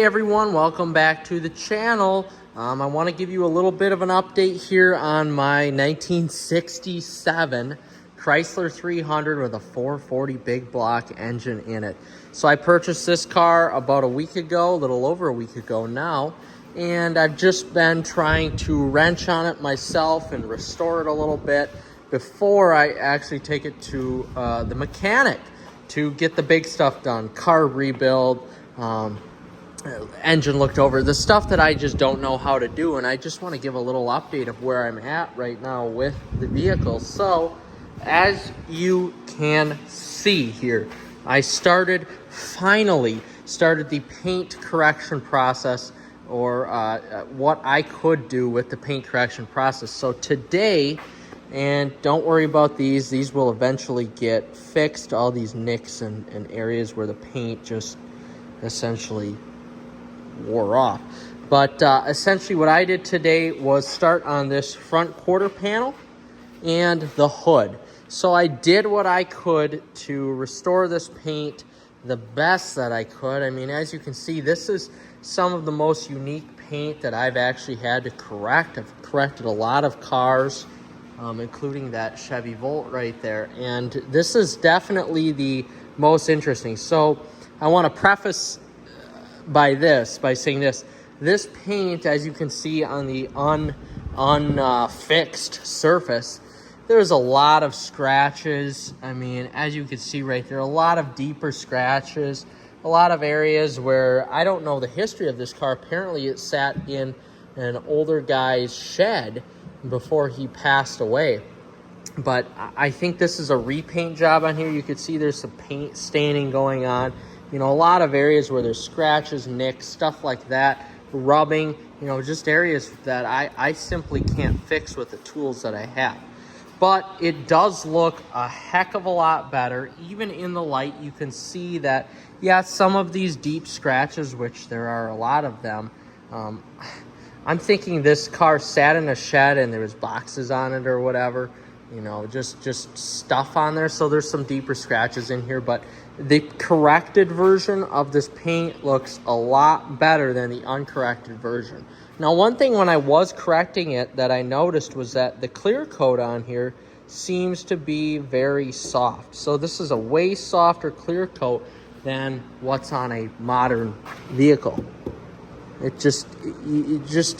Hey everyone, welcome back to the channel. I want to give you a little bit of an update here on my 1967 Chrysler 300 with a 440 big block engine in it. So I purchased this car about a week ago, a little over a week ago now, and I've just been trying to wrench on it myself and restore it a little bit before I actually take it to the mechanic to get the big stuff done, carb rebuild, engine looked over, the stuff that I just don't know how to do. And I just want to give a little update of where I'm at right now with the vehicle. So as you can see here, I finally started the paint correction process, or what I could do with the paint correction process. So today, and don't worry about these will eventually get fixed, all these nicks and areas where the paint just essentially wore off. But essentially what I did today was start on this front quarter panel and the hood. So I did what I could to restore this paint the best that I could. I mean, as you can see, this is some of the most unique paint that I've actually had to correct. I've corrected a lot of cars, including that Chevy Volt right there. And this is definitely the most interesting. So I want to preface by saying this paint, as you can see on the unfixed surface, there's a lot of scratches. I mean, as you can see right there, a lot of deeper scratches, a lot of areas where I don't know the history of this car. Apparently it sat in an older guy's shed before he passed away. But I think this is a repaint job on here. You can see there's some paint staining going on. You know, a lot of areas where there's scratches, nicks, stuff like that, rubbing, you know, just areas that I simply can't fix with the tools that I have. But it does look a heck of a lot better. Even in the light, you can see that, yeah, some of these deep scratches, which there are a lot of them, I'm thinking this car sat in a shed and there was boxes on it or whatever, you know, just stuff on there. So there's some deeper scratches in here, but the corrected version of this paint looks a lot better than the uncorrected version. Now, one thing when I was correcting it that I noticed was that the clear coat on here seems to be very soft. So this is a way softer clear coat than what's on a modern vehicle. It just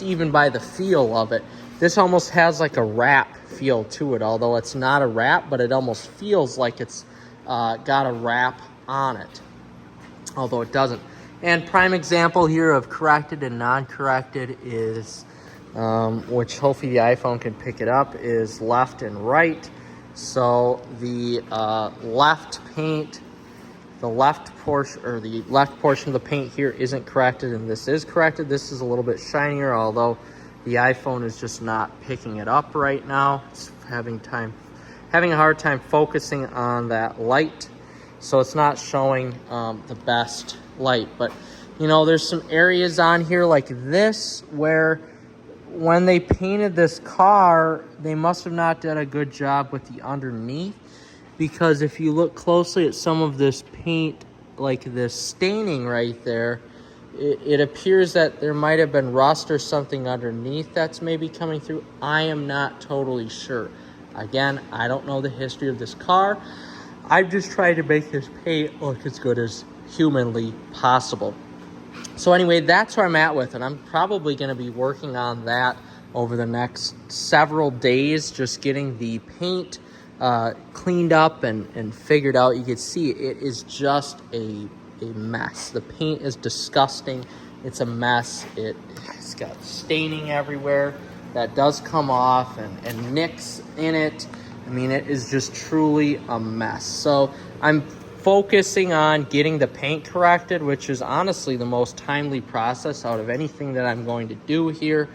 even by the feel of it, this almost has like a wrap feel to it, although it's not a wrap, but it almost feels like it's got a wrap on it, although it doesn't. And prime example here of corrected and non-corrected is, which hopefully the iPhone can pick it up, is left and right. So the left paint, the left portion, or the left portion of the paint here isn't corrected, and this is corrected. This is a little bit shinier, although the iPhone is just not picking it up right now. It's having a hard time focusing on that light, so it's not showing the best light. But you know, there's some areas on here like this where when they painted this car, they must have not done a good job with the underneath, because if you look closely at some of this paint, like this staining right there, it appears that there might have been rust or something underneath that's maybe coming through. I am not totally sure. Again, I don't know the history of this car. I've just tried to make this paint look as good as humanly possible. So anyway, that's where I'm at with it. I'm probably going to be working on that over the next several days, just getting the paint cleaned up and figured out. You can see it is just a mess. The paint is disgusting. It's a mess. It's got staining everywhere that does come off, and nicks in it. I mean, it is just truly a mess. So I'm focusing on getting the paint corrected, which is honestly the most timely process out of anything that I'm going to do here.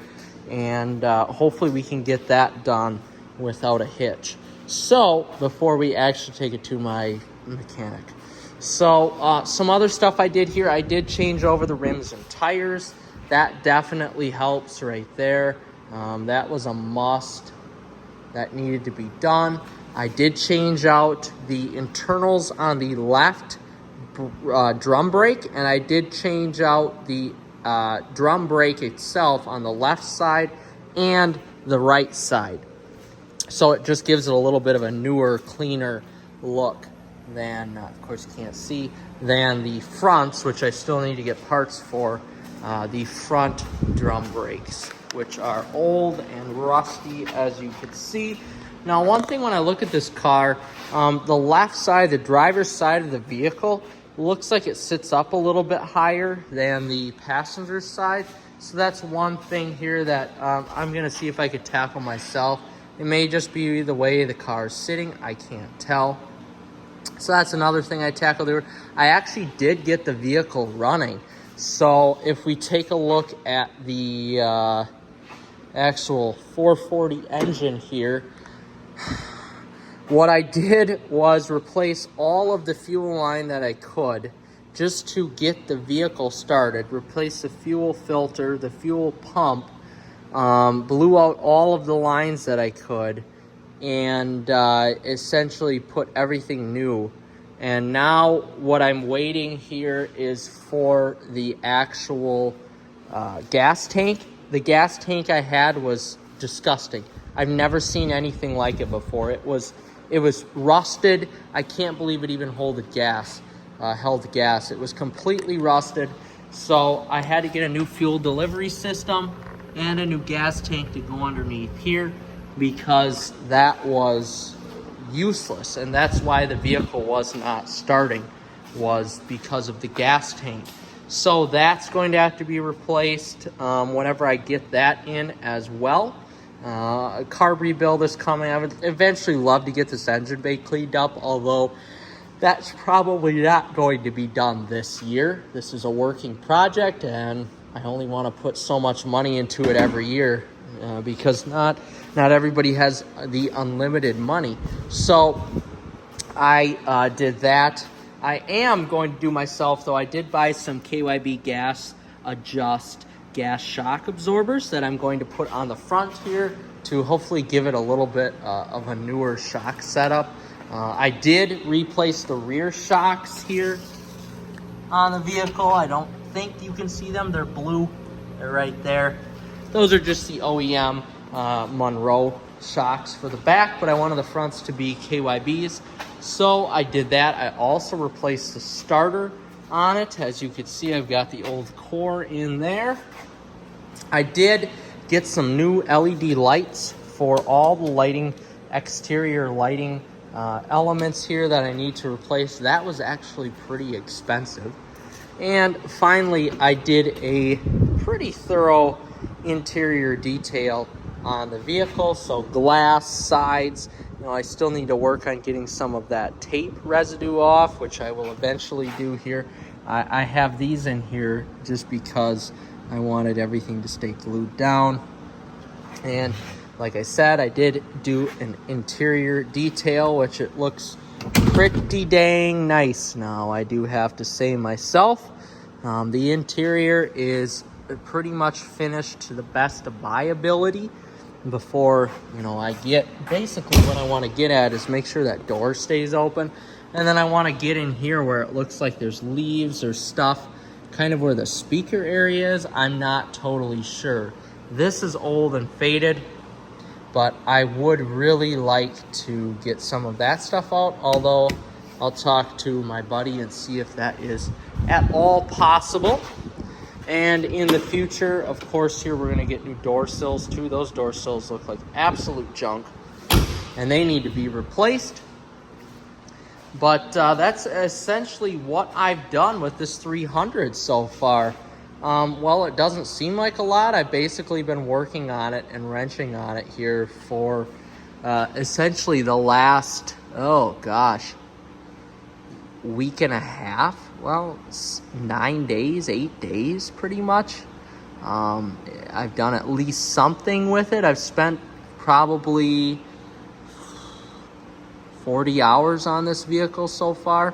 And hopefully we can get that done without a hitch. So before we actually take it to my mechanic. So some other stuff I did here, I did change over the rims and tires. That definitely helps right there. That was a must. That needed to be done. I did change out the internals on the left drum brake, and I did change out the drum brake itself on the left side and the right side. So it just gives it a little bit of a newer, cleaner look than, of course you can't see, than the fronts, which I still need to get parts for, the front drum brakes, which are old and rusty, as you can see. Now, one thing when I look at this car, the left side, the driver's side of the vehicle, looks like it sits up a little bit higher than the passenger side. So that's one thing here that I'm gonna see if I could tackle myself. It may just be the way the car is sitting, I can't tell. So that's another thing I tackled there. I actually did get the vehicle running. So if we take a look at the actual 440 engine here, what I did was replace all of the fuel line that I could just to get the vehicle started. Replace the fuel filter, the fuel pump, blew out all of the lines that I could, and essentially put everything new. And now what I'm waiting here is for the actual gas tank. The gas tank I had was disgusting. I've never seen anything like it before. It was rusted. I can't believe it even held gas. It was completely rusted. So I had to get a new fuel delivery system and a new gas tank to go underneath here, because that was useless, and that's why the vehicle was not starting, was because of the gas tank. So that's going to have to be replaced whenever I get that in as well. A carb rebuild is coming. I would eventually love to get this engine bay cleaned up, although that's probably not going to be done this year. This is a working project, and I only want to put so much money into it every year because not everybody has the unlimited money. So I did that. I am going to do myself, though. I did buy some KYB gas adjust gas shock absorbers that I'm going to put on the front here to hopefully give it a little bit of a newer shock setup. I did replace the rear shocks here on the vehicle. I don't think you can see them. They're blue. They're right there. Those are just the OEM Monroe shocks for the back, but I wanted the fronts to be KYBs. So I did that. I also replaced the starter on it. As you can see, I've got the old core in there. I did get some new LED lights for all the lighting, exterior lighting elements here that I need to replace. That was actually pretty expensive. And finally, I did a pretty thorough interior detail on the vehicle. So glass, sides, I still need to work on getting some of that tape residue off, which I will eventually do here. I have these in here just because I wanted everything to stay glued down. And like I said, I did do an interior detail, which it looks pretty dang nice now, I do have to say myself. The interior is pretty much finished to the best of my ability. Before, I get, basically what I want to get at is make sure that door stays open. And then I want to get in here where it looks like there's leaves or stuff, kind of where the speaker area is. I'm not totally sure. This is old and faded, but I would really like to get some of that stuff out, although I'll talk to my buddy and see if that is at all possible. And in the future, of course, here we're going to get new door sills too. Those door sills look like absolute junk, and they need to be replaced. But that's essentially what I've done with this 300 so far. Well, it doesn't seem like a lot. I've basically been working on it and wrenching on it here for essentially the last, week and a half. Well, it's 9 days, 8 days pretty much. I've done at least something with it. I've spent probably 40 hours on this vehicle so far,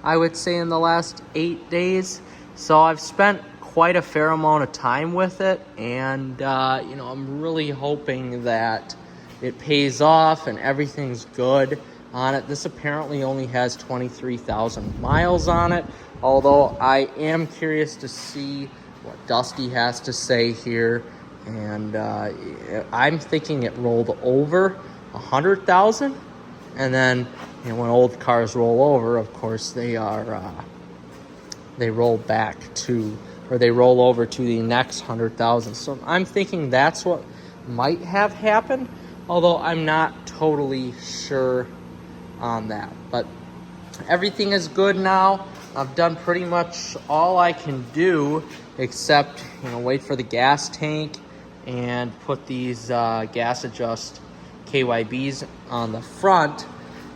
I would say, in the last 8 days. So I've spent quite a fair amount of time with it, and I'm really hoping that it pays off and everything's good. on it. This apparently only has 23,000 miles on it, although I am curious to see what Dusty has to say here. And I'm thinking it rolled over 100,000. And then, when old cars roll over, of course, they roll back to, or they roll over to the next 100,000. So I'm thinking that's what might have happened, although I'm not totally sure on that. But everything is good now. I've done pretty much all I can do except, wait for the gas tank and put these gas adjust KYBs on the front.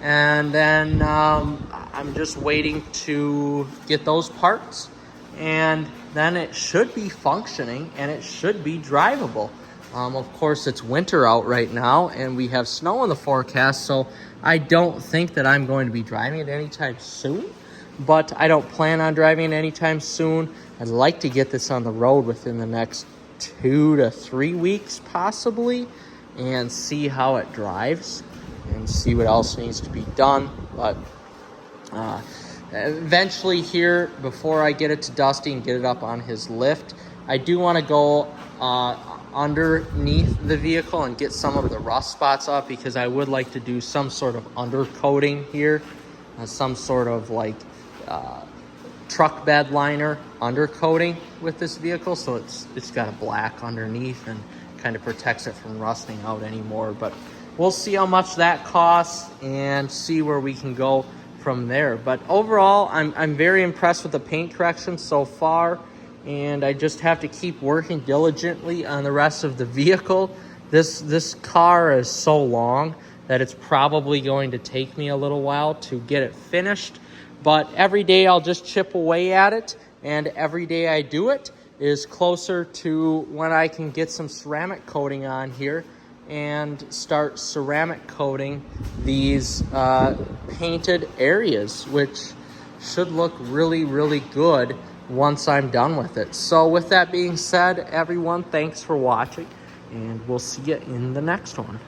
And then I'm just waiting to get those parts, and then it should be functioning and it should be drivable. Of course, it's winter out right now and we have snow in the forecast, so I don't think that I'm going to be driving it anytime soon, but I don't plan on driving it anytime soon. I'd like to get this on the road within the next 2 to 3 weeks possibly, and see how it drives and see what else needs to be done. But eventually here, before I get it to Dusty and get it up on his lift, I do want to go underneath the vehicle and get some of the rust spots up, because I would like to do some sort of undercoating here, some sort of like truck bed liner undercoating with this vehicle, so it's got a black underneath and kind of protects it from rusting out anymore. But we'll see how much that costs and see where we can go from there. But overall, I'm very impressed with the paint correction so far, and I just have to keep working diligently on the rest of the vehicle. This car is so long that it's probably going to take me a little while to get it finished. But every day I'll just chip away at it, and every day I do it is closer to when I can get some ceramic coating on here and start ceramic coating these painted areas, which should look really, really good once I'm done with it. So with that being said, everyone, thanks for watching, and we'll see you in the next one.